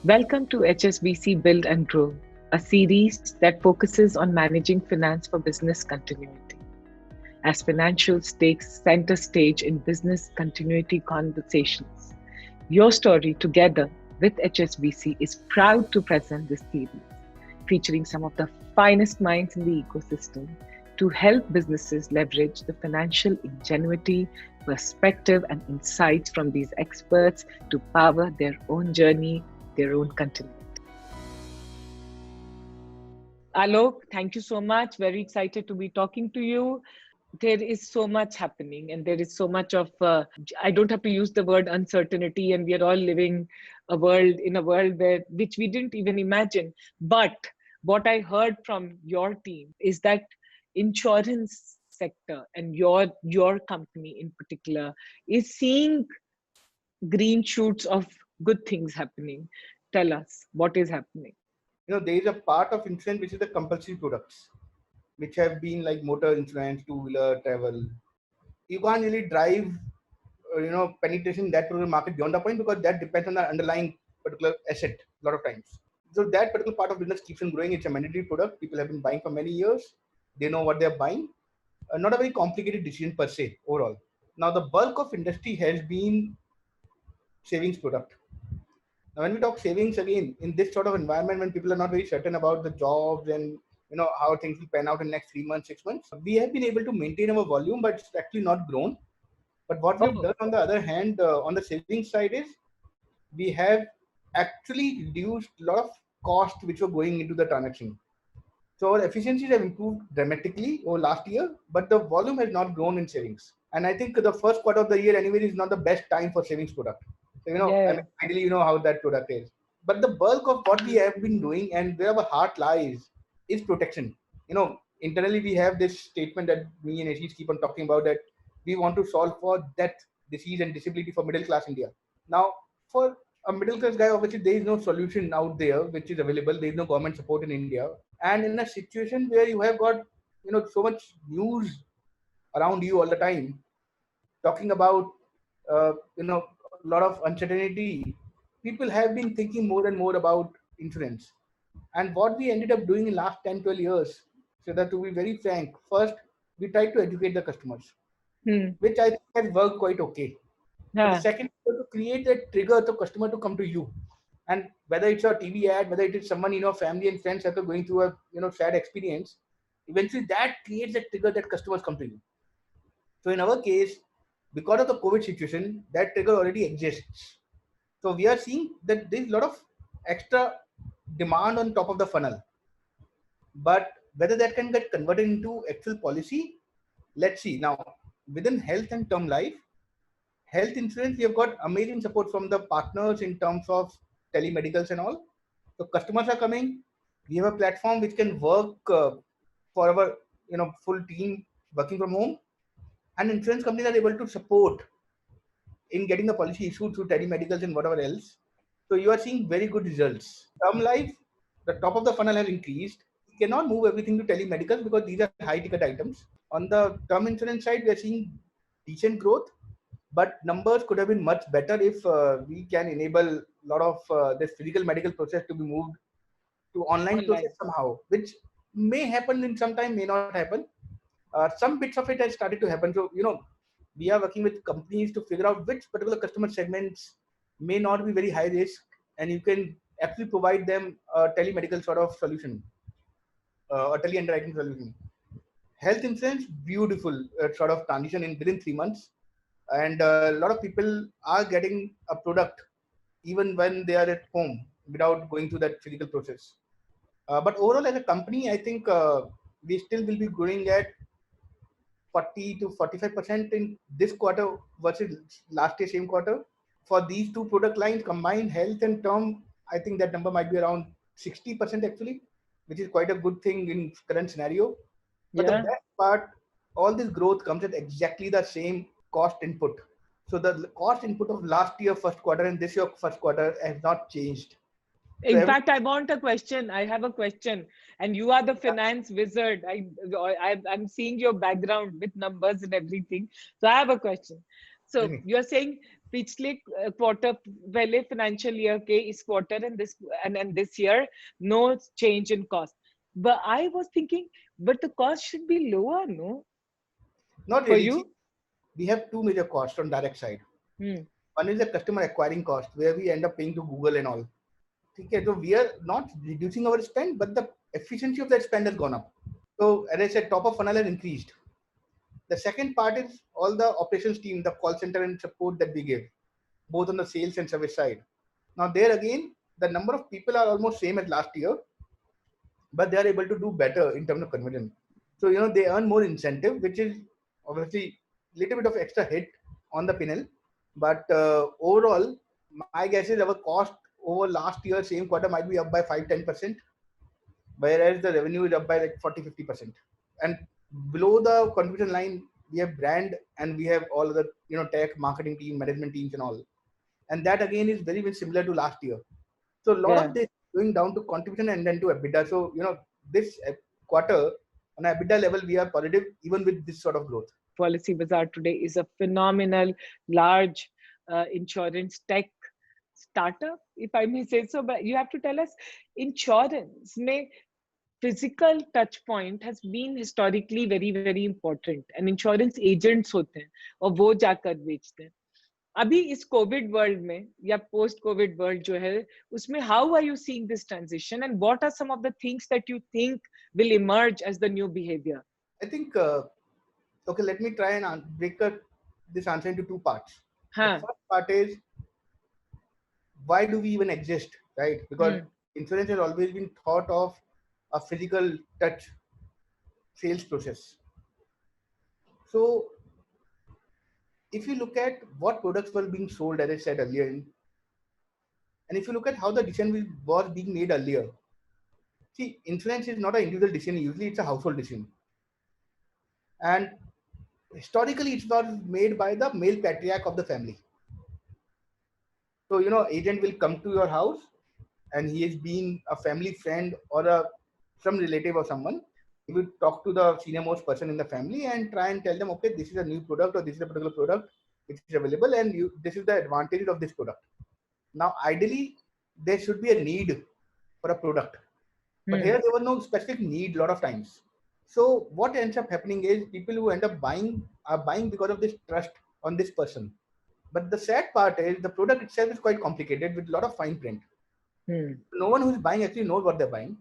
Welcome to HSBC Build and Grow, a series that focuses on managing finance for business continuity. As financials takes center stage in business continuity conversations, your story together with HSBC is proud to present this series, featuring some of the finest minds in the ecosystem to help businesses leverage the financial ingenuity, perspective, and insights from these experts to power their own journey, their own continuity. Alok, thank you so much. Very excited to be talking to you. There is so much happening, and there is so much of, I don't have to use the word uncertainty, and we are all living in a world which we didn't even imagine. But what I heard from your team is that insurance sector and your company in particular is seeing green shoots of good things happening. Tell us what is happening. There is a part of insurance which is the compulsory products, which have been like motor insurance, two-wheeler travel. You can't really drive penetration in that particular market beyond the point, because that depends on the underlying particular asset a lot of times. So that particular part of business keeps on growing. It's a mandatory product people have been buying for many years. They know what they're buying. Not a very complicated decision per se overall. Now the bulk of industry has been savings product. Now, when we talk savings again, in this sort of environment, when people are not very certain about the jobs and how things will pan out in the next 3 months, 6 months, we have been able to maintain our volume, but it's actually not grown. But what we have Oh, done on the other hand, on the savings side, is we have actually reduced a lot of cost which were going into the transaction. So our efficiencies have improved dramatically over last year, but the volume has not grown in savings. And I think the first quarter of the year anyway is not the best time for savings product. So, I yeah. mean, ideally, you know how that product is. But the bulk of what we have been doing and where our heart lies is protection. Internally we have this statement that me and Ashish keep on talking about, that we want to solve for death, disease, and disability for middle class India. Now, for a middle class guy, obviously there is no solution out there which is available. There is no government support in India, and in a situation where you have got so much news around you all the time talking about a lot of uncertainty, people have been thinking more and more about insurance. And what we ended up doing in last 10-12 years, so that to be very frank, first we tried to educate the customers, Hmm. which I think has worked quite okay. But the Yeah. second is to create that trigger the customer to come to you. And whether it's a TV ad, whether it is someone, family and friends after going through a sad experience, eventually that creates a trigger that customers come to you. So in our case, because of the COVID situation, that trigger already exists. So we are seeing that there's a lot of extra demand on top of the funnel. But whether that can get converted into actual policy, let's see. Now, within health and term life, health insurance, we have got amazing support from the partners in terms of telemedicals and all. So customers are coming. We have a platform which can work for our full team working from home, and insurance companies are able to support in getting the policy issued through telemedicals and whatever else. So you are seeing very good results. Term life, the top of the funnel has increased. We cannot move everything to telemedicals because these are high ticket items. On the term insurance side, we are seeing decent growth, but numbers could have been much better if we can enable a lot of this physical medical process to be moved to online process Online. somehow, which may happen in some time, may not happen. Some bits of it has started to happen. So, we are working with companies to figure out which particular customer segments may not be very high risk, and you can actually provide them a telemedical sort of solution, a tele underwriting solution. Health insurance, beautiful sort of transition in within 3 months, and a lot of people are getting a product even when they are at home without going through that physical process. But overall, as a company, I think we still will be growing at 40 to 45% in this quarter versus last year same quarter. For these two product lines combined, health and term, I think that number might be around 60% actually, which is quite a good thing in current scenario. But the Yeah. best part, all this growth comes at exactly the same cost input. So the cost input of last year first quarter and this year first quarter has not changed. So In every fact, I want a question. I have a question, and you are the finance wizard. I'm seeing your background with numbers and everything. So I have a question. So you're saying पिछले quarter पहले financial year के इस quarter and this year no change in cost, but I was thinking but the cost should be lower, no, Not for really. you? See, we have two major costs on direct side. Hmm. One is the customer acquiring cost, where we end up paying to Google and all. Okay, so we are not reducing our spend, but the efficiency of that spend has gone up. So as I said, top of funnel has increased. The second part is all the operations team, the call center and support that we give, both on the sales and service side. Now there again, the number of people are almost same as last year, but they are able to do better in terms of conversion. So they earn more incentive, which is obviously little bit of extra hit on the panel. But overall, my guess is our cost over last year same quarter might be up by 5-10%, whereas the revenue is up by like 40-50%. And below the contribution line, we have brand and we have all the tech, marketing team, management teams, and all. And that again is very similar to last year. So a lot Yeah. of this going down to contribution and then to EBITDA. So this quarter on EBITDA level we are positive even with this sort of growth. Policybazaar today is a phenomenal, large insurance tech startup, if I may say so. But you have to tell us, insurance may physical touch point has been historically very very important, and insurance agents होते हैं और वो जाकर बेचते हैं. अभी इस Covid world में या पोस्ट कोविड वर्ल्ड जो है उसमें how are you seeing this transition and what are some of the things that you think will emerge as the new behaviour? I think okay, let me try and break this answer into two parts. The हाँ. first part is why do we even exist, right? Because insurance has always been thought of a physical touch sales process. So if you look at what products were being sold, as I said earlier, and if you look at how the decision was being made earlier, see, insurance is not an individual decision. Usually, it's a household decision, and historically, it was made by the male patriarch of the family. So agent will come to your house, and he has been a family friend or some relative or someone. He will talk to the senior most person in the family and try and tell them, okay, this is a new product or this is a particular product which is available, and this is the advantage of this product. Now, ideally, there should be a need for a product, but here there was no specific need a lot of times. So what ends up happening is people who end up buying are buying because of this trust on this person. But the sad part is the product itself is quite complicated with a lot of fine print. No one who is buying actually knows what they're buying.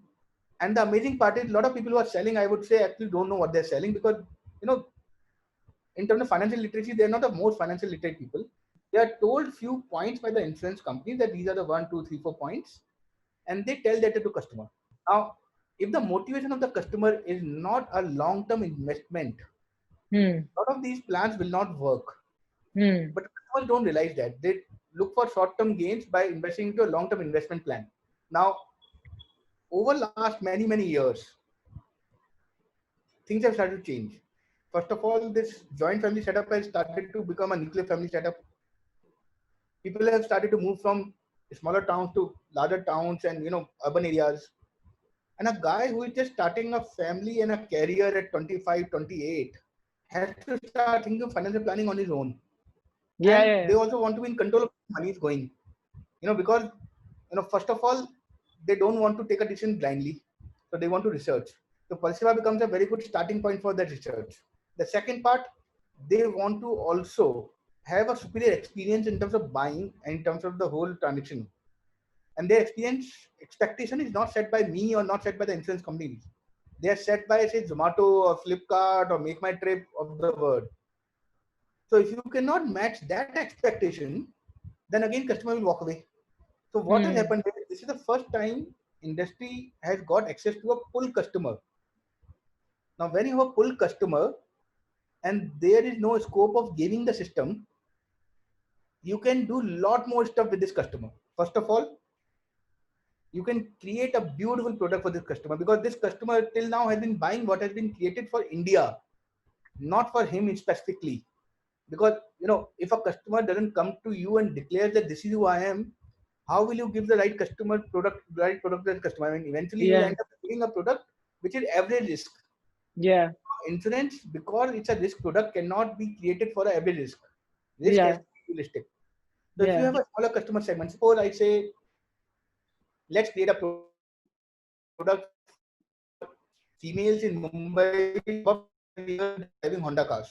And the amazing part is a lot of people who are selling, I would say, actually don't know what they're selling because, in terms of financial literacy, they're not the most financial literate people. They are told few points by the insurance company that these are the 1, 2, 3, 4 points, and they tell that to customer. Now, if the motivation of the customer is not a long-term investment, a lot of these plans will not work. But customers don't realize that. They look for short-term gains by investing into a long-term investment plan. Now, over last many years, things have started to change. First of all, this joint family setup has started to become a nuclear family setup. People have started to move from smaller towns to larger towns and urban areas. And a guy who is just starting a family and a career at 25, 28 has to start thinking of financial planning on his own. And they also want to be in control of where money is going. Because first of all, they don't want to take a decision blindly. So they want to research. So Policybazaar becomes a very good starting point for that research. The second part, they want to also have a superior experience in terms of buying and in terms of the whole transaction. And their expectation is not set by me or not set by the insurance companies. They are set by, say, Zomato or Flipkart or Make My Trip of the world. So if you cannot match that expectation, then again customer will walk away. So what has happened is, this is the first time industry has got access to a pull customer. Now, when you have a pull customer and there is no scope of gaining the system, you can do a lot more stuff with this customer. First of all, you can create a beautiful product for this customer because this customer till now has been buying what has been created for India, not for him specifically. Because if a customer doesn't come to you and declares that this is who I am, how will you give the right product to the customer? I mean, eventually you will end up giving a product which is average risk. Yeah. Insurance, because it's a risk product, cannot be created for an average risk. Risk has to be realistic. So if you Yeah. have a smaller customer segment, suppose I say, let's create a product for females in Mumbai above 30 years driving Honda cars.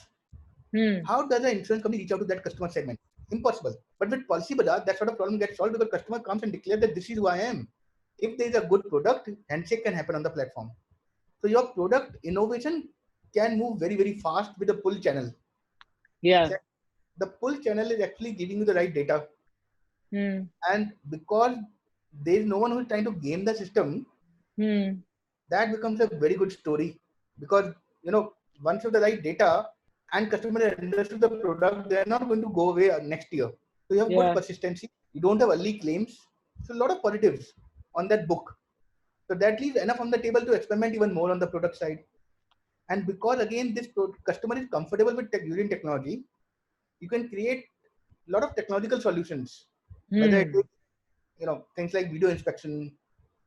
Hmm. How does an insurance company reach out to that customer segment? Impossible. But with Policy Bazaar, that sort of problem gets solved because the customer comes and declares that this is who I am. If there is a good product, handshake can happen on the platform. So your product innovation can move very, very fast with the pull channel. Yeah. The pull channel is actually giving you the right data. Hmm. And because there is no one who is trying to game the system, Hmm. that becomes a very good story. Because, once you have the right data and customer has understood the product, they are not going to go away next year. So you have good Yeah. persistency. You don't have early claims. So a lot of positives on that book. So that leaves enough on the table to experiment even more on the product side. And because again, this customer is comfortable with using technology, you can create a lot of technological solutions, whether it Hmm. is things like video inspection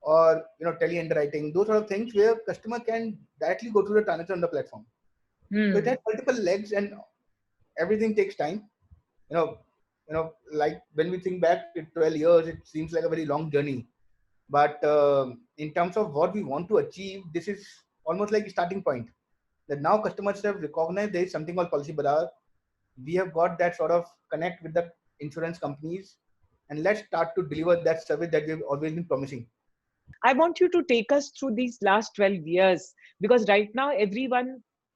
or tele underwriting, those sort of things where customer can directly go through the transaction on the platform. So it Hmm. has multiple legs and everything takes time. You know, like when we think back to 12 years, it seems like a very long journey. But in terms of what we want to achieve, this is almost like a starting point. That now customers have recognized there is something called Policy Bazaar. We have got that sort of connect with the insurance companies, and let's start to deliver that service that we've always been promising. I want you to take us through these last 12 years because right now everyone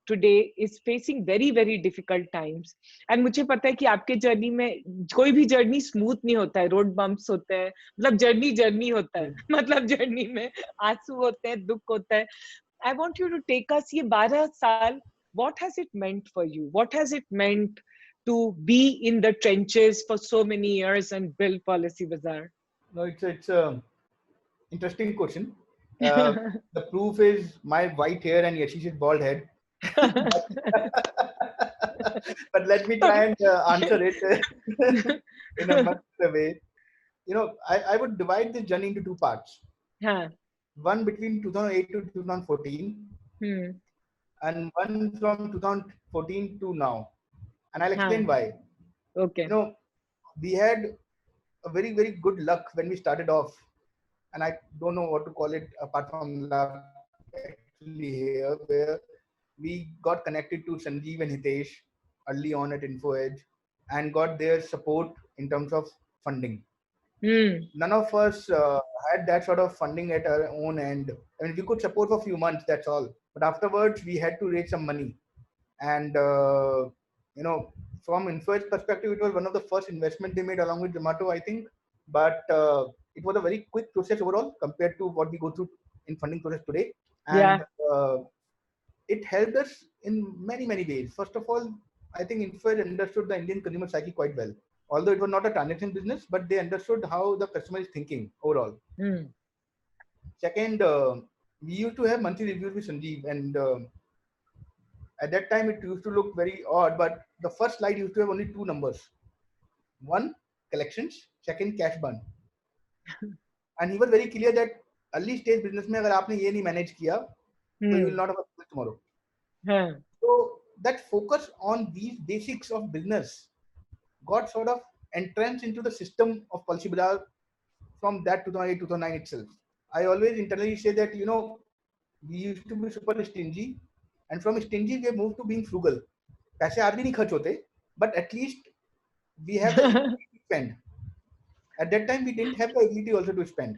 today is facing very very difficult times and मुझे पता है कि आपके journey में कोई भी journey smooth नहीं होता है रोड बम्प्स होते हैं मतलब जर्नी जर्नी होता है मतलब जर्नी में आंसू होते हैं दुख होता है I want you to take us ये 12 साल what has it meant for you what has it meant to be in the trenches for so many years and build Policy Bazaar. No, it's a interesting question. Uh, the proof is my white hair and Yashish's bald head. but, but let me try and answer it in a much better way. I would divide this journey into two parts. हाँ. One between 2008 to 2014, Hmm. and one from 2014 to now. And I'll explain हाँ. why. Okay. We had a very, very good luck when we started off. And I don't know what to call it apart from luck actually here, where we got connected to Sanjeev and Hitesh early on at InfoEdge and got their support in terms of funding. Hmm. None of us had that sort of funding at our own end. I mean, we could support for a few months, that's all. But afterwards, we had to raise some money. And, from InfoEdge perspective, it was one of the first investment they made along with Zomato, I think. But it was a very quick process overall compared to what we go through in funding process today. And Yeah. it helped us in many, many ways. First of all, I think InfoEdge understood the Indian consumer psyche quite well. Although it was not a transaction business, but they understood how the customer is thinking overall. Hmm. Second, we used to have monthly reviews with Sanjeev, and at that time it used to look very odd, but the first slide used to have only two numbers. One, collections, second, cash burn. And he was very clear that early stage business में अगर आपने ये नहीं manage किया, so you will Hmm. not have a business tomorrow. हाँ. So that focus on these basics of business got sort of entrenched into the system of Policy Bazaar from that 2008, 2009 itself. I always internally say that, we used to be super stingy, and from stingy we have moved to being frugal. पैसे आज भी नहीं खर्च होते, but at least we have the ability to spend. At that time, we didn't have the ability also to spend.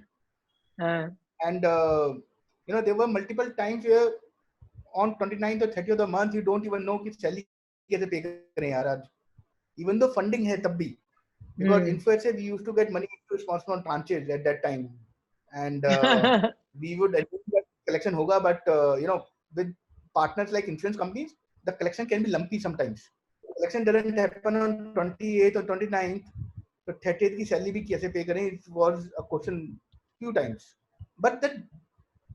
हाँ. And, there were multiple times where on 29th or 30th of the month, you don't even know कि salary कैसे pay करें यार आज. Even though funding है तब भी. Because Hmm. InfoEdge, we used to get money into small tranches at that time. And we would assume that collection hoga, but, with partners like insurance companies, the collection can be lumpy sometimes. Collection doesn't happen on 28th or 29th. So 30th की salary भी कैसे pay करें? It was a question few times. But the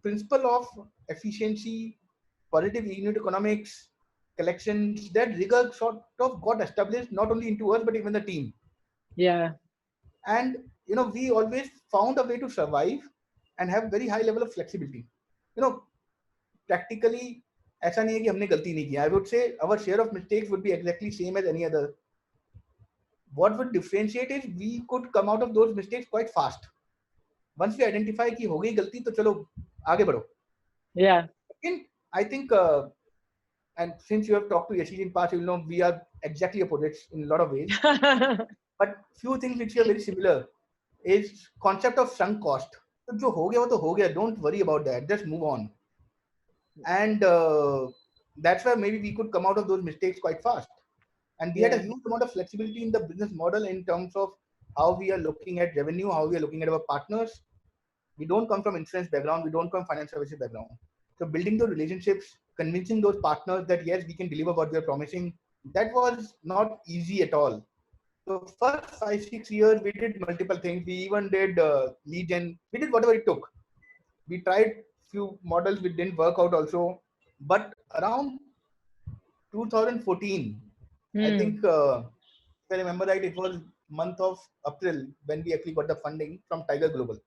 principle of efficiency, positive unit economics, collections, that rigor sort of got established not only into us but even the team. Yeah. And we always found a way to survive and have very high level of flexibility. Practically ऐसा नहीं है कि हमने गलती नहीं की. I would say our share of mistakes would be exactly same as any other. what would differentiate is we could come out of those mistakes quite fast. Once we identify कि हो गई गलती तो चलो आगे बढ़ो. Yeah. Second, I think, and since you have talked to Yashish in past, you know we are exactly opposites in a lot of ways. But few things which are very similar is concept of sunk cost. तो जो हो गया वो तो हो गया. Don't worry about that. Just move on. And that's why maybe we could come out of those mistakes quite fast. And we had a huge amount of flexibility in the business model in terms of how we are looking at revenue, how we are looking at our partners. We don't come from insurance background. We don't come financial services background. So building those relationships, convincing those partners that yes, we can deliver what we are promising, that was not easy at all. So first 5-6 years, we did multiple things. We even did lead gen. We did whatever it took. We tried few models which didn't work out also. But around 2014, I think, if I remember right, it was month of April when we actually got the funding from Tiger Global.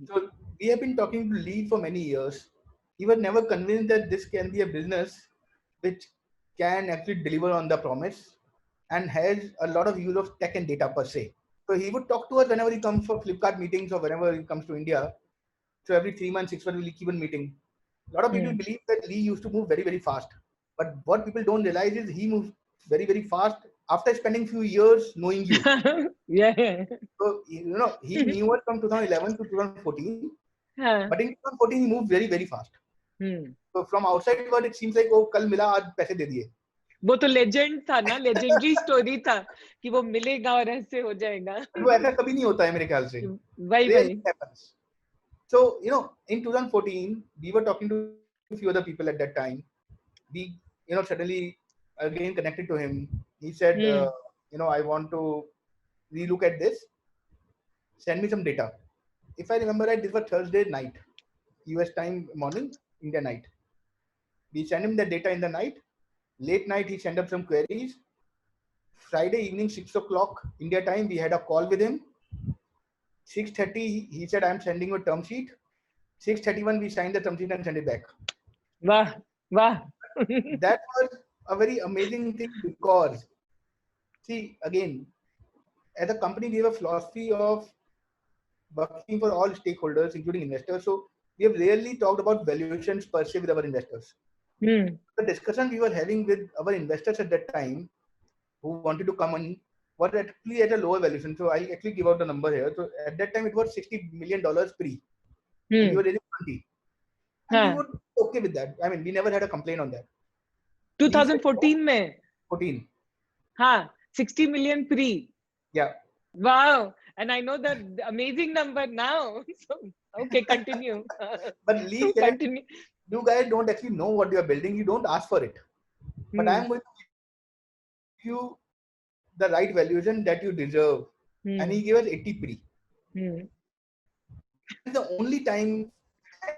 So we have been talking to Lee for many years. He was never convinced that this can be a business which can actually deliver on the promise and has a lot of use of tech and data per se. So he would talk to us whenever he comes for Flipkart meetings or whenever he comes to India. So every 3 months, 6 months, we'll keep on meeting. A lot of people believe that Lee used to move very, very fast. But what people don't realize is he moves very, very fast after spending few years knowing you. Yeah. So, you know, he knew us from 2011 to 2014. हाँ. But in 2014, he moved very, very fast. Hmm. So from outside world, it seems like, oh, कल मिला आज पैसे दे दिए. वो तो legend था ना, लेजेंडरी स्टोरी था कि वो मिलेगा और ऐसे हो जाएगा. वो ऐसा कभी नहीं होता है मेरे ख्याल से. वही Rarely happens. So, you know, in 2014, we were talking to a few other people at that time. We, you know, suddenly again connected to him. He said, you know, I want to relook at this. Send me some data. If I remember right, this was Thursday night, US time morning, India night. We sent him the data in the night. Late night, he sent up some queries. Friday evening, 6 o'clock India time, we had a call with him. 6:30, he said, I'm sending you a term sheet. 6:31, we signed the term sheet and sent it back. Wow. Wow. That was a very amazing thing because, see, again, as a company, we have a philosophy of working for all stakeholders, including investors. So we have rarely talked about valuations per se with our investors. The discussion we were having with our investors at that time who wanted to come in was actually at a lower valuation. So I'll actually give out the number here. So at that time, it was $60 million pre. We were raising 20. And we were okay with that. I mean, we never had a complaint on that. 2014 में 14. हाँ, 60 million pre. Yeah. Wow. And I know the amazing number now. So, okay, continue. But Lee said, continue. You guys don't actually know what you are building. You don't ask for it. But I am going to give you the right valuation that you deserve. And he gave us 80 pre. It's the only time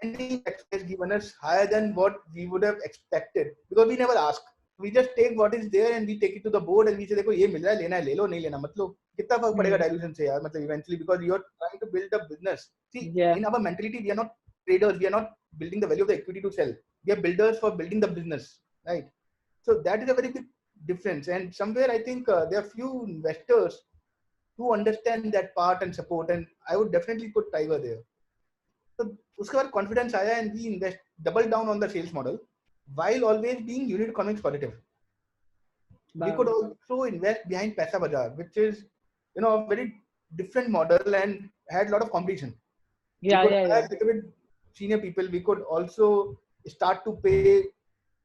any investor has given us higher than what we would have expected, because we never ask. We just take what is there and we take it to the board and we say, देखो ये मिल रहा है, लेना है ले लो, नहीं लेना मत लो. कितना फर्क पड़ेगा dilution से यार, मतलब eventually, because you are trying to build a business. See, in our mentality, we are not traders. We are not building the value of the equity to sell. We are builders for building the business, right? So that is a very big difference. And somewhere I think there are few investors who understand that part and support. And I would definitely put Tiger there. So उसके बाद confidence आया and we invest double down on the sales model while always being unit economics positive. Wow. We could also invest behind Paisa Bazaar, which is, you know, a very different model and had a lot of competition. Yeah, we could hire a little bit senior people. We could also start to pay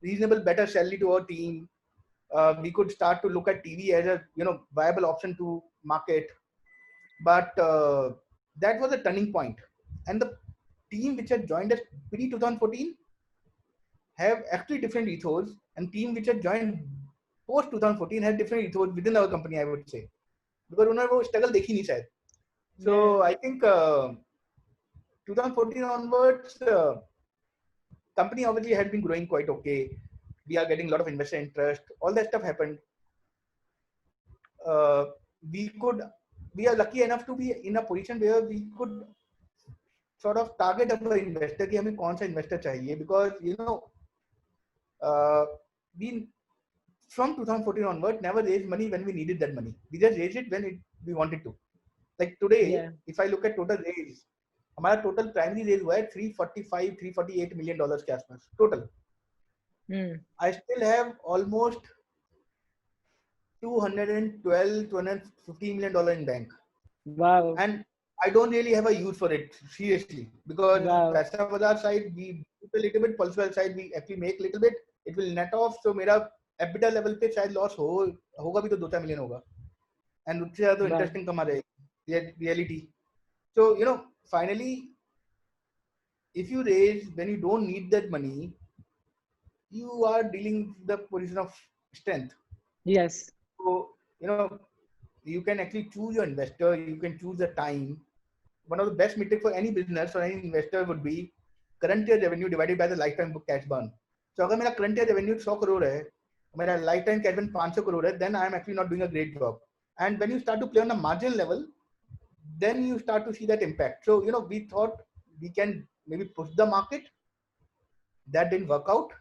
reasonable better salary to our team. We could start to look at TV as a, you know, viable option to market. But that was a turning point. And the team which had joined us pre 2014 have actually different ethos, and team which had joined post 2014 had different ethos within our company, I would say, because उन्होंने वो struggle देखी नहीं शायद. So I think 2014 onwards, company obviously had been growing quite okay. We are getting a lot of investor interest. All that stuff happened. We are lucky enough to be in a position where we could sort of target our investor कि हमें कौन सा investor चाहिए, because you know we from 2014 onward, never raised money when we needed that money. We just raised it when we wanted to. Like today, Yeah. if I look at total raise, हमारा total primary raise हुआ है 345 $348 million के आसपास total. I still have almost 212 $215 million in bank. Wow. And I don't really have a use for it, seriously, because Wow. Paisa Bazaar side we keep a little bit, Pulsewell side we actually make a little bit. It will net off, so मेरा EBITDA level पे शायद loss होगा भी तो 2-4 million होगा, and उससे ज़्यादा तो Wow. interest income आ जाएगी, reality. So finally, if you raise when you don't need that money, you are dealing with the position of strength. Yes. So you can actually choose your investor, you can choose the time. One of the best metric for any business or any investor would be current year revenue divided by the lifetime book cash burn. So अगर मेरा current year revenue 100 crore है, मेरा lifetime cash burn 500 crore है, then I am actually not doing a great job. And when you start to play on a margin level, then you start to see that impact. So we thought we can maybe push the market. That didn't work out.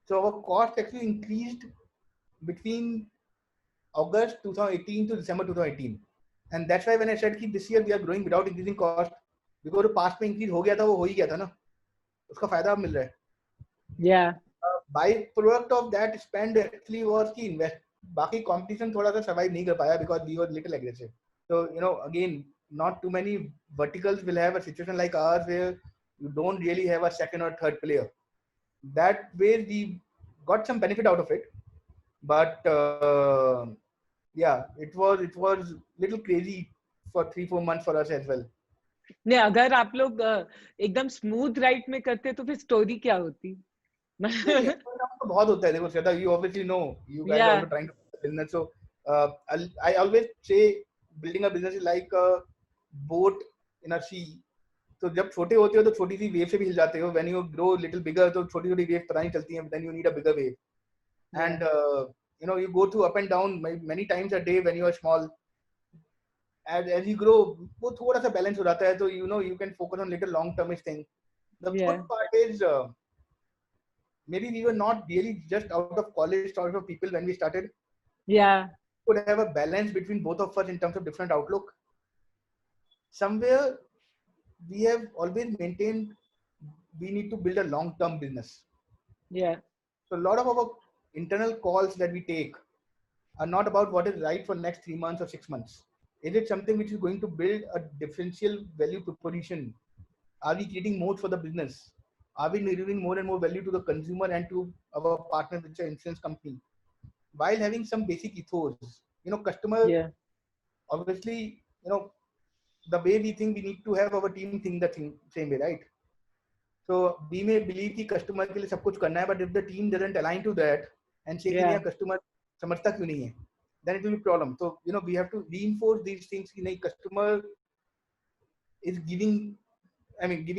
So our cost actually increased between August 2018 to December 2018. And that's why when I said कि this year we are growing without increasing cost, because the past में increase हो गया था, वो हो ही गया था ना, उसका फायदा अब मिल रहा है. Yeah. By product of that spend actually was कि invest, बाकी competition थोड़ा सा survive नहीं कर पाया because we were little aggressive. So again, not too many verticals will have a situation like ours where you don't really have a second or third player. That way we got some benefit out of it, but yeah, it was little crazy for 3-4 months for us as well. नहीं, अगर आप लोग एकदम smooth ride में करते तो फिर story क्या होती? तो बहुत होता है, देखो Shweta, you obviously know, you guys are Yeah. also trying to build a business. So I always say building a business is like a boat in a sea. तो जब छोटे होते हो तो छोटी सी वेव से भी हिल जाते हो. When you grow little bigger, तो छोटी छोटी वेव पता नहीं चलती हैं. Then you need a bigger wave. And you go through up and down many times a day when you are small. As you grow, वो थोड़ा सा balance हो जाता है, तो you can focus on little long termist thing. The good part is maybe we were not really just out of college sort of people when we started. Yeah. We could have a balance between both of us in terms of different outlook. Somewhere we have always maintained we need to build a long-term business. Yeah. So a lot of our internal calls that we take are not about what is right for next 3 months or 6 months. Is it something which is going to build a differential value proposition? Are we creating more for the business? Are we delivering more and more value to the consumer and to our partners, which are insurance company, while having some basic ethos? Customer, obviously, the way we think, we need to have our team think the same way, right? So we may believe कि customer के लिए सब कुछ करना है, but if the team doesn't align to that and say कि नहीं customer समझता क्यों नहीं है, then it will be problem. So we have to reinforce these things कि नहीं, customer is giving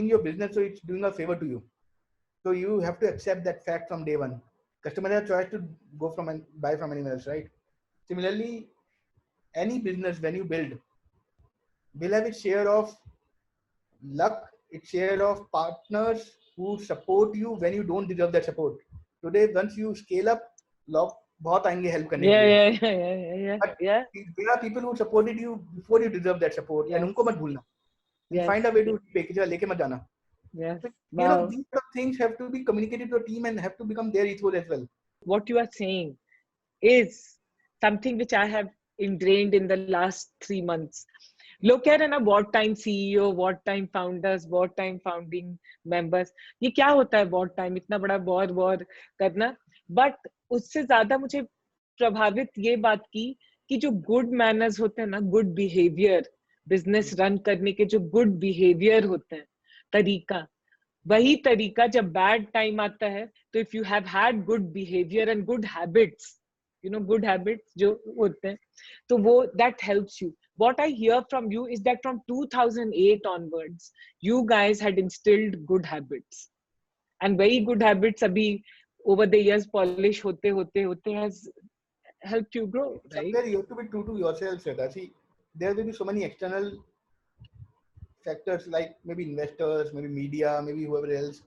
your business, so it's doing a favor to you. So you have to accept that fact from day one. Customer has a choice to go from and buy from anyone else, right? Similarly, any business when you build will have its share of luck, its share of partners who support you when you don't deserve that support. Today, once you scale up, लोग बहुत आएंगे help करने के लिए. But there are people who supported you before you deserve that support, and उनको मत भूलना. And find a way to pay, लेके मत जाना. Yes. So, these sort of things have to be communicated to a team and have to become their ethos as well. What you are saying is something which I have ingrained in the last 3 months. लोग कह रहे हैं ना, wartime CEO, wartime founders, wartime founding members. ये क्या होता है wartime? इतना बड़ा war करना. But उससे ज्यादा मुझे प्रभावित ये बात की कि जो good manners होते हैं ना, good behavior, business run करने के जो good behavior होते हैं, तरीका, वही तरीका जब बैड टाइम आता है तो if you have had good behaviour and good habits, good habits जो होते हैं, तो वो that helps you. What I hear from you is that from 2008 onwards, you guys had instilled good habits, and very good habits abhi over the years polish hote has helped you grow, right? Somewhere you have to be true to yourself, Shweta. See, there will be so many external factors like maybe investors, maybe media, maybe whoever else,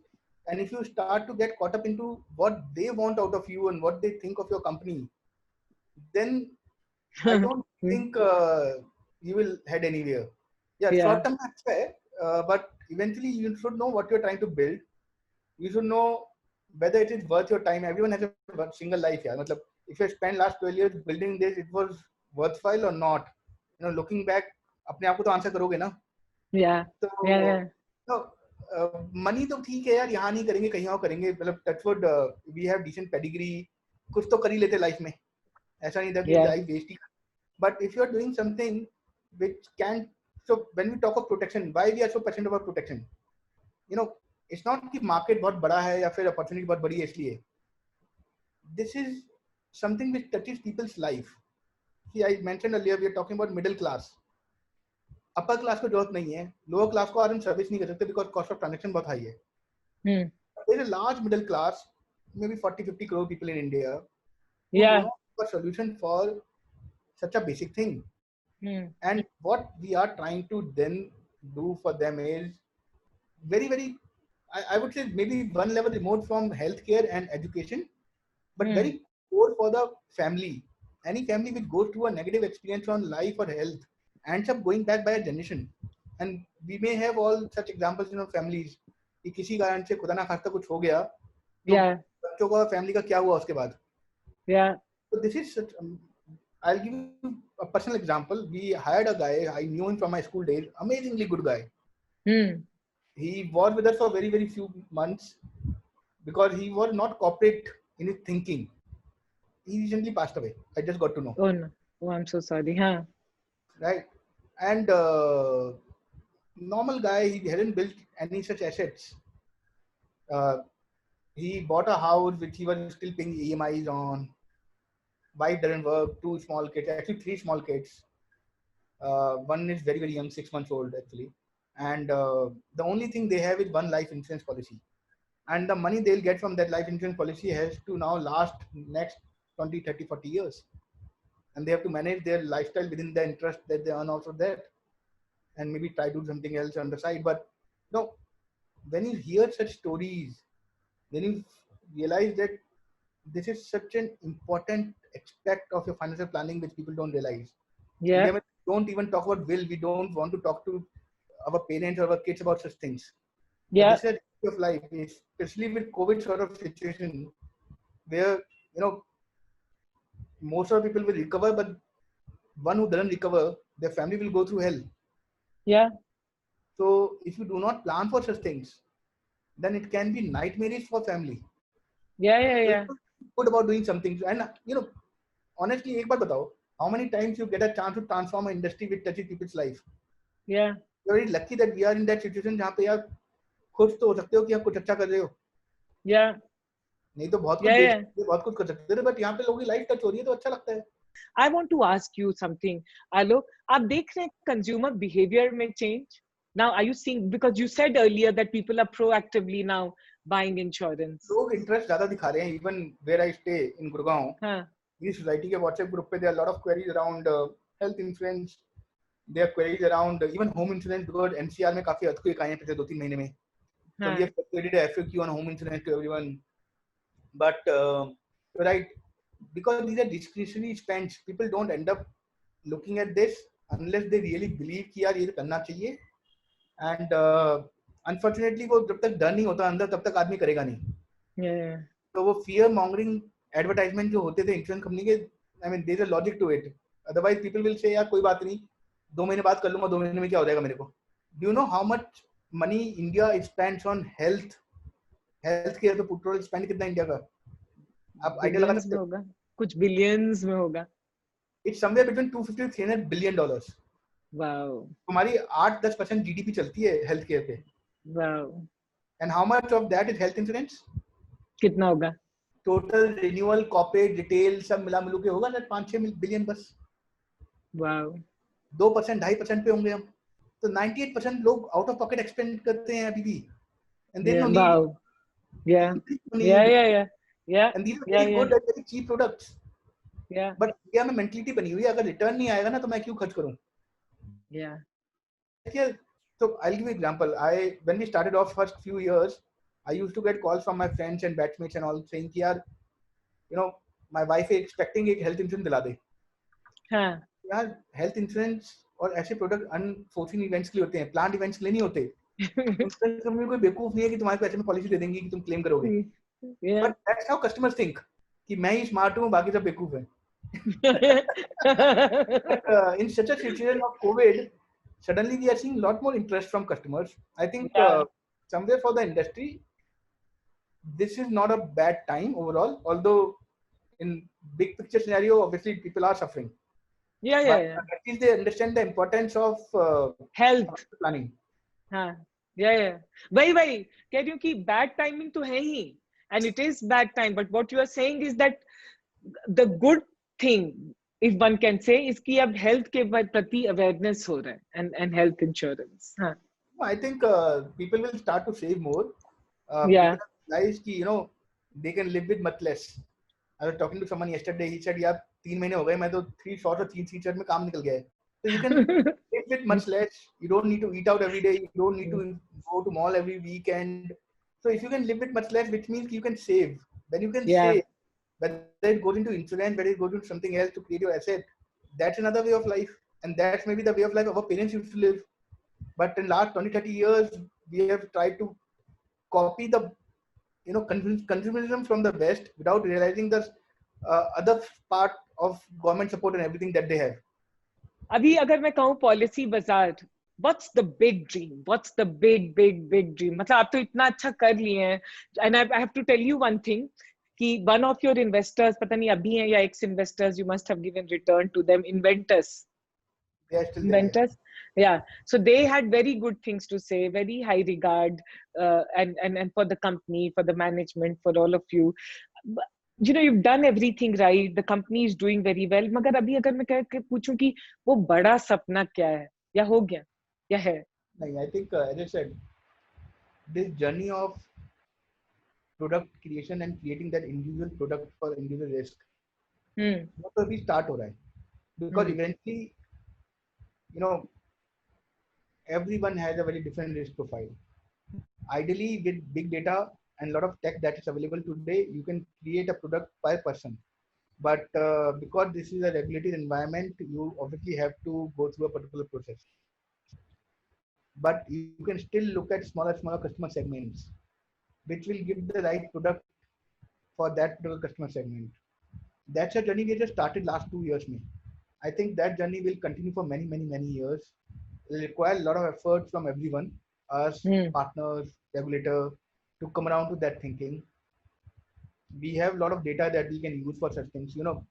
And if you start to get caught up into what they want out of you and what they think of your company, then I don't think you will head anywhere. Yeah, Yeah. short term अच्छा है, but eventually you should know what you're trying to build. You should know whether it is worth your time. Everyone has a single life. Yeah, मतलब if you spent last 12 years building this, it was worthwhile or not. Looking back, अपने आप को तो answer करोगे ना. Yeah. तो money तो ठीक है यार, यहाँ नहीं करेंगे कहीं और करेंगे. मतलब touchwood we have decent pedigree, कुछ तो कर ही लेते लाइफ में. ऐसा नहीं था कि लाइफ वेस्ट ही. But if you are doing something which can, so when we talk of protection, why we are so passionate about protection, it's not कि मार्केट बहुत बड़ा है या फिर अपॉर्चुनिटी बहुत बड़ी है इसलिए. This is something which touches people's life. See, I mentioned earlier we are talking about middle class. Upper class को जरूरत नहीं है, लोअर क्लास को आज हम सर्विस नहीं कर सकते बिकॉज कॉस्ट ऑफ ट्रांजैक्शन बहुत हाई है. There is a large middle class, maybe 40-50 crore people in India who do not have a solution for such a basic thing. And what we are trying to then do for them is very, very, I would say maybe one level remote from healthcare and education, but very core for the family. Any family which goes through a negative experience on life or health ends up going back by a generation. And we may have all such examples in our families कि किसी कारण से खुदा ना खास्ता कुछ हो गया, तो बच्चों का फैमिली का क्या हुआ उसके बाद. So this is such, I'll give you a personal example. We hired a guy, I knew him from my school days, amazingly good guy. He was with us for very, very few months because he was not corporate in his thinking. He recently passed away. I just got to know. Oh no. Oh, I'm so sorry. Huh? Right. And normal guy, he hadn't built any such assets. He bought a house which he was still paying EMIs on. Wife doesn't work, 2 small kids, actually 3 small kids. One is very, very young, 6 months old actually. And the only thing they have is one life insurance policy. And the money they'll get from that life insurance policy has to now last next 20, 30, 40 years. And they have to manage their lifestyle within the interest that they earn out of that. And maybe try to do something else on the side. But no, when you hear such stories, then you realize that this is such an important aspect of your financial planning which people don't realize. Yeah. We don't even talk about will. We don't want to talk to our parents or our kids about such things. Yeah. But this is a of life, especially with COVID sort of situation where, most of the people will recover, but one who doesn't recover, their family will go through hell. Yeah. So if you do not plan for such things, then it can be nightmarish for family. Yeah. So it's good about doing something. And honestly, एक बात बताओ, how many times you get a chance to transform an industry which touches people's life? Yeah. You're very lucky that we are in that situation जहाँ पे यार खुश तो हो सकते हो कि आप कुछ अच्छा कर रहे हो. Yeah. नहीं तो बहुत कुछ बहुत कुछ कर सकते थे, but यहाँ पे लोगों की लाइफ टच हो रही है तो अच्छा लगता है. I want to ask you something. Alok, आप देख रहे हैं consumer behavior में change? Now, are you seeing, because you said earlier that people are proactively now buying insurance. लोग interest ज़्यादा दिखा रहे हैं. Even where I stay in Gurgaon, इस society के WhatsApp group पे there are a lot of queries around health insurance. There are queries around even home insurance because NCR में काफी earthquake आए हैं पिछले 2-3 महीने में. So we have created a FAQ on home insurance to everyone. But right, because these are discretionary spends, people don't end up looking at this unless they really believe कि यार ये करना चाहिए. And unfortunately वो जब तक डर नहीं होता अंदर तब तक आदमी करेगा नहीं. तो वो fear mongering advertisement जो होते थे इंश्योरेंस कंपनी के, I mean there is a logic to it. Otherwise people will say यार कोई बात नहीं, 2 महीने बाद कर लूंगा, 2 महीने में क्या हो जाएगा मेरे को. Do you know how much money India spends on health care? तो टोटल स्पेंड कितना इंडिया का आप आइडिया लगा सकते हो? कुछ बिलियंस में होगा. It's somewhere between 250 to 300 billion dollars. Wow. हमारी 8-10% जीडीपी चलती है हेल्थ केयर पे. Wow. And how much of that is health insurance? कितना होगा? टोटल रिन्यूअल, कॉर्पोरेट, रिटेल सब मिला मिलू के होगा ना 5-6 बिलियन बस. Wow. 2%, 2.5% पे होंगे हम. तो 98% लोग आउट ऑफ पॉकेट एक्सपेंड करते हैं अभी भी. And there's no need. Wow. Yeah. And these are very good and very cheap products. Yeah. But India में मेंटलिटी बनी हुई है, अगर रिटर्न नहीं आएगा ना तो मैं क्यों खर्च करूं? Yeah. So I'll give you an example. When we started off first few years, I used to get calls from my friends and batchmates and all saying कि यार, you know, my wife is expecting एक health insurance दिला दे. हाँ. यार health insurance और ऐसे product unfortunate events के लिए होते हैं, प्लांट इवेंट्स के लिए नहीं होते. इंश्योरेंस कंपनी कोई बेवकूफ नहीं है कि तुम्हारे पैसे में पॉलिसी दे देंगी कि तुम क्लेम करोगे. Yeah. But that's how customers think कि मैं ही स्मार्ट हूँ, बाकी सब बेवकूफ है. In such a situation of COVID, suddenly we are seeing a lot more interest from customers. I think Yeah. somewhere for the industry, this is not a bad time overall. Although in big picture scenario, obviously people are suffering. Yeah, But yeah. at least they understand the importance of Health. planning. हाँ. Yeah. वही कह रही हूँ कि bad timing तो है ही, and it is bad time. But what you are saying is that the good thing, if one can say, is कि अब health के प्रति awareness हो रहा है and health insurance. हाँ. I think people will start to save more. Yeah. People realize कि, you know, they can live with much less. I was talking to someone yesterday. He said, "यार 3 महीने हो गए, मैं तो 3 शॉर्ट और 3 feature में काम निकल गया है." So you can live with much less. You don't need to eat out every day. You don't need to go to mall every weekend. So if you can live with much less, which means you can save. Then you can Yeah. save. Whether it goes into insurance, whether it goes into something else to create your asset, that's another way of life. And that's maybe the way of life our parents used to live. But in last 20, 30 years, we have tried to copy the, you know, consumerism from the West without realizing the other part of government support and everything that they have. अभी अगर मैं कहूँ policy बाजार, what's the big dream? What's the big dream? मतलब आप तो इतना अच्छा कर लिए हैं. And I have to tell you one thing, कि one of your investors, पता नहीं अभी हैं या ex investors, you must have given return to them, Inventors. They are still there. Inventors. Yeah. So they had very good things to say, very high regard, and for the company, for the management, for all of you. You know, you've done everything right. The company is doing very well. मगर अभी अगर मैं कह के पूछूं कि वो बड़ा सपना क्या है, या हो गया, या है? I think, as I said, this journey of product creation and creating that individual product for individual risk, वो तो अभी start हो रहा है. Because eventually, you know, everyone has a very different risk profile. Ideally, with big data and a lot of tech that is available today, you can create a product per person. But because this is a regulated environment, you obviously have to go through a particular process. But you can still look at smaller customer segments, which will give the right product for that particular customer segment. That's a journey we just started last 2 years. I think that journey will continue for many years. It will require a lot of effort from everyone, us, partners, regulator, to come around to that thinking. We have a lot of data that we can use for such things. You know,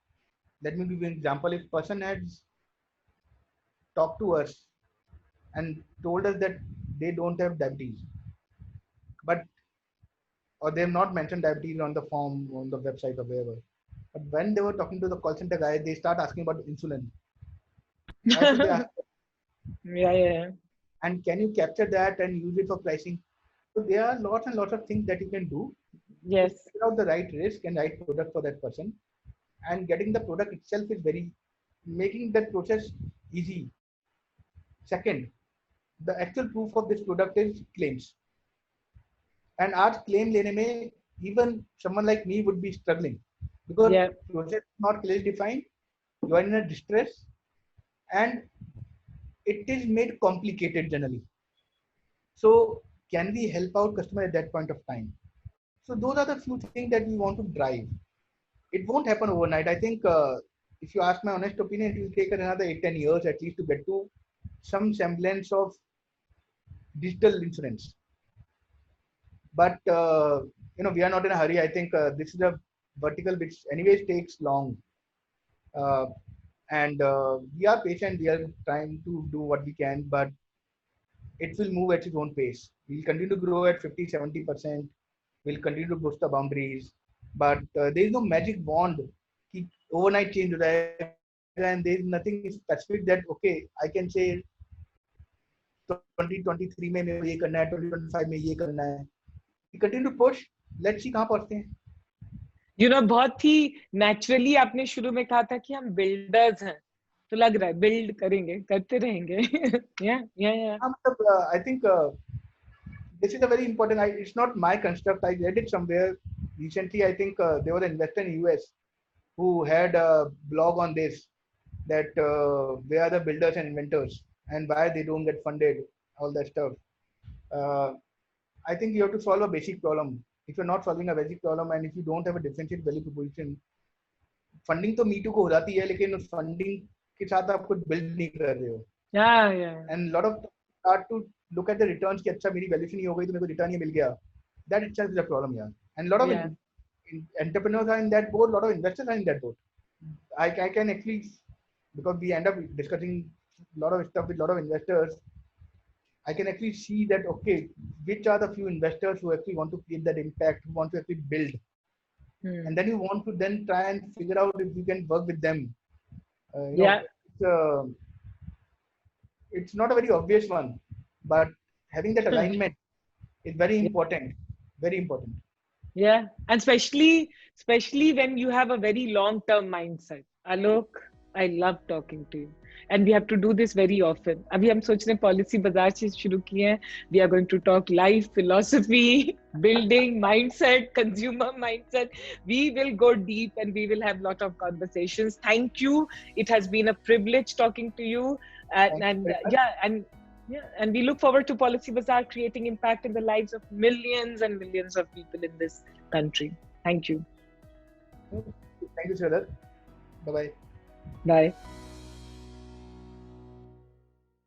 let me give you an example. If a person has talked to us and told us that they don't have diabetes, or they have not mentioned diabetes on the form, on the website or wherever, but when they were talking to the call center guy, they start asking about insulin. Why should they ask? Yeah. And can you capture that and use it for pricing? So there are lots and lots of things that you can do. Yes. To figure out the right risk and right product for that person. And getting the product itself is making that process easy. Second, the actual proof of this product is claims. And आज claim लेने में even someone like me would be struggling because process is not clearly defined. You are in a distress, and it is made complicated generally. So can we help out customer at that point of time? So those are the few things that we want to drive. It won't happen overnight. I think if you ask my honest opinion, it will take another 8-10 years at least to get to some semblance of digital insurance. But you know, we are not in a hurry. I think this is a vertical which anyways takes long. And we are patient. We are trying to do what we can, but it will move at its own pace. We'll continue to grow at 50-70%. We'll continue to push the boundaries, but there is no magic wand कि overnight change हो जाएगा, and there is nothing specific that okay, I can say 2023 में मेरे को ये करना है, 2025 में ये करना है. We continue to push. Let's see कहाँ पहुँचते हैं. You know, बहुत ही naturally आपने शुरू में कहा था कि हम builders हैं, तो लग रहा है build करेंगे, करते रहेंगे. Yeah. I think this is a very important. It's not my construct. I read it somewhere recently. I think there was an investor in US who had a blog on this, that where are the builders and inventors and why they don't get funded, all that stuff. Uh, I think you have to solve a basic problem. If you're not solving a basic problem and if you don't have a differentiated value proposition, funding तो me too को हो जाती है, लेकिन उस funding के साथ आप कुछ बिल्ड नहीं कर रहे हो. And lot of start to look at the returns कि अच्छा मेरी वैल्यूएशन नहीं हो गई तो मेरे को रिटर्न ही मिल गया. That itself is a problem, yeah. And lot of entrepreneurs are in that boat, lot of investors are in that boat. I can actually, because we end up discussing a lot of stuff with a lot of investors, I can actually see that, okay, which are the few investors who actually want to create that impact, who want to actually build. And then you want to then try and figure out if you can work with them. It's not a very obvious one, but having that alignment is very important. Very important. Yeah, and especially when you have a very long-term mindset. Alok, I love talking to you, and we have to do this very often. अभी हम सोच रहे हैं Policy Bazaar से शुरू किए हैं. We are going to talk life, philosophy, building, mindset, consumer mindset. We will go deep and we will have a lot of conversations. Thank you. It has been a privilege talking to you, and we look forward to Policy Bazaar creating impact in the lives of millions and millions of people in this country. Thank you. Thank you, Sridhar. Bye-bye. Bye.